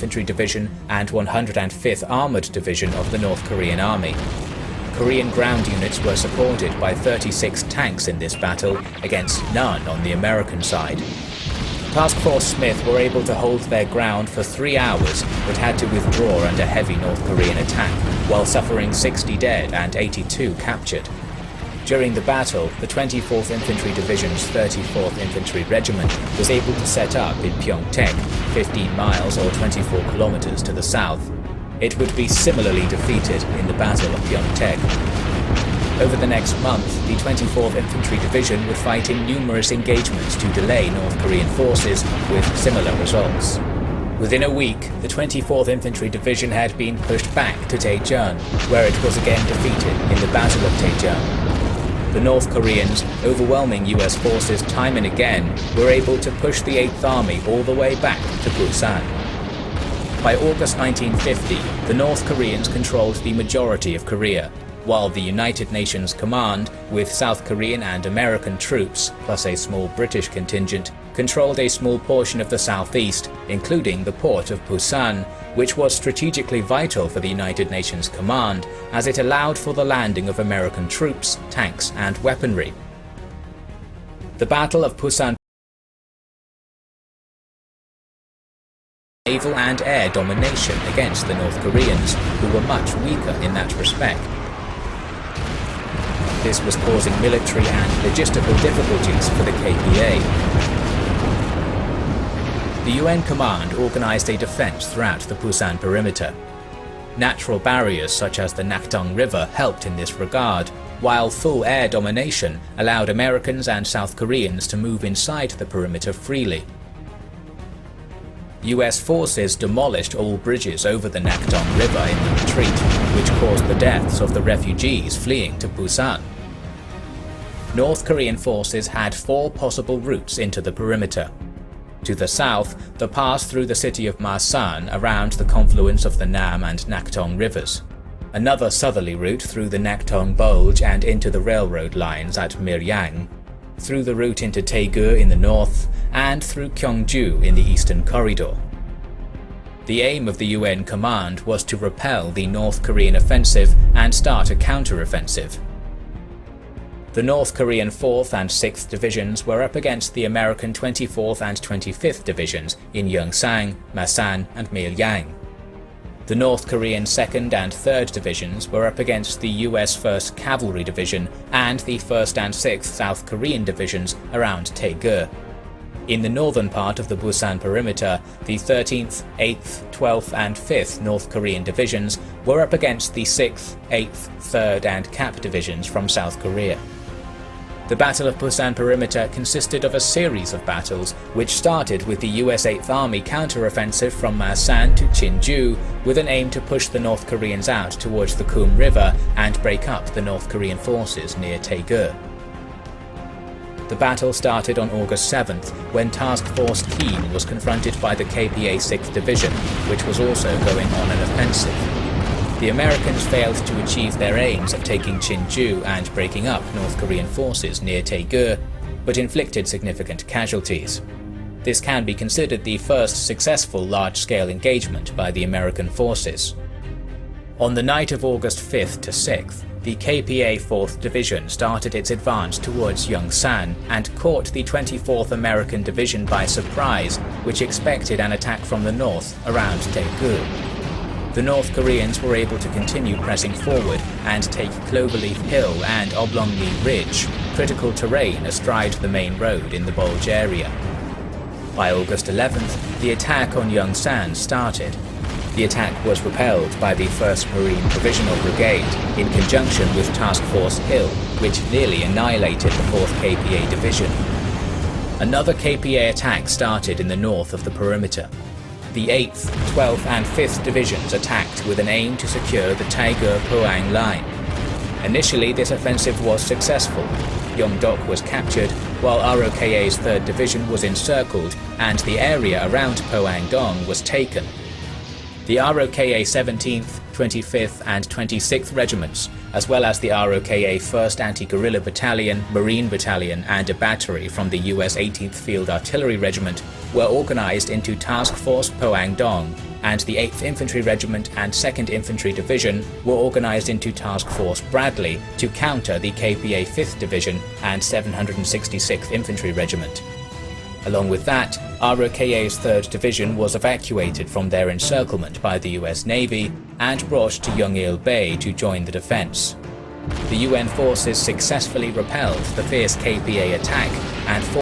Infantry Division and 105th Armored Division of the North Korean Army. Korean ground units were supported by 36 tanks in this battle, against none on the American side. Task Force Smith were able to hold their ground for 3 hours, but had to withdraw under heavy North Korean attack, while suffering 60 dead and 82 captured. During the battle, the 24th Infantry Division's 34th Infantry Regiment was able to set up in Pyeongtaek, 15 miles or 24 kilometers to the south. It would be similarly defeated in the Battle of Pyeongtaek. Over the next month, the 24th Infantry Division would fight in numerous engagements to delay North Korean forces, with similar results. Within a week, the 24th Infantry Division had been pushed back to Daejeon, where it was again defeated in the Battle of Daejeon. The North Koreans, overwhelming US forces time and again, were able to push the 8th Army all the way back to Busan. By August 1950, the North Koreans controlled the majority of Korea, while the United Nations Command, with South Korean and American troops, plus a small British contingent, controlled a small portion of the southeast, including the port of Busan, which was strategically vital for the United Nations Command, as it allowed for the landing of American troops, tanks, and weaponry. The Battle of Busan naval and air domination against the North Koreans, who were much weaker in that respect. This was causing military and logistical difficulties for the KPA. The UN command organized a defense throughout the Busan perimeter. Natural barriers such as the Nakdong River helped in this regard, while full air domination allowed Americans and South Koreans to move inside the perimeter freely. US forces demolished all bridges over the Nakdong River in the retreat, which caused the deaths of the refugees fleeing to Busan. North Korean forces had 4 possible routes into the perimeter. To the south, the pass through the city of Masan around the confluence of the Nam and Nakdong rivers. Another southerly route through the Nakdong Bulge and into the railroad lines at Miryang, through the route into Taegu in the north, and through Gyeongju in the eastern corridor. The aim of the UN command was to repel the North Korean offensive and start a counter-offensive. The North Korean 4th and 6th Divisions were up against the American 24th and 25th Divisions in Yeongsang, Masan, and Miryang. The North Korean 2nd and 3rd Divisions were up against the US 1st Cavalry Division and the 1st and 6th South Korean Divisions around Taegu. In the northern part of the Busan perimeter, the 13th, 8th, 12th and 5th North Korean Divisions were up against the 6th, 8th, 3rd and Cap Divisions from South Korea. The Battle of Busan perimeter consisted of a series of battles, which started with the US 8th Army counter-offensive from Masan to Jinju, with an aim to push the North Koreans out towards the Kum River and break up the North Korean forces near Taegu. The battle started on August 7th, when Task Force Keen was confronted by the KPA 6th Division, which was also going on an offensive. The Americans failed to achieve their aims of taking Jinju and breaking up North Korean forces near Taegu, but inflicted significant casualties. This can be considered the first successful large-scale engagement by the American forces. On the night of August 5th to 6th, the KPA 4th Division started its advance towards Yeongsan and caught the 24th American Division by surprise, which expected an attack from the north around Taegu. The North Koreans were able to continue pressing forward and take Cloverleaf Hill and Oblongli Ridge, critical terrain astride the main road in the Bulge area. By August 11th, the attack on Yeongsan started. The attack was repelled by the 1st Marine Provisional Brigade in conjunction with Task Force Hill, which nearly annihilated the 4th KPA Division. Another KPA attack started in the north of the perimeter. The 8th, 12th and 5th Divisions attacked with an aim to secure the Taegu-Poang line. Initially, this offensive was successful. Yeongdeok was captured, while ROKA's 3rd Division was encircled and the area around Poang-dong was taken. The ROKA 17th, 25th and 26th Regiments, as well as the ROKA 1st Anti-Guerrilla Battalion, Marine Battalion and a battery from the US 18th Field Artillery Regiment, were organized into Task Force Poang-dong, and the 8th Infantry Regiment and 2nd Infantry Division were organized into Task Force Bradley to counter the KPA 5th Division and 766th Infantry Regiment. Along with that, ROKA's 3rd Division was evacuated from their encirclement by the US Navy and brought to Yongil Bay to join the defense. The UN forces successfully repelled the fierce KPA attack and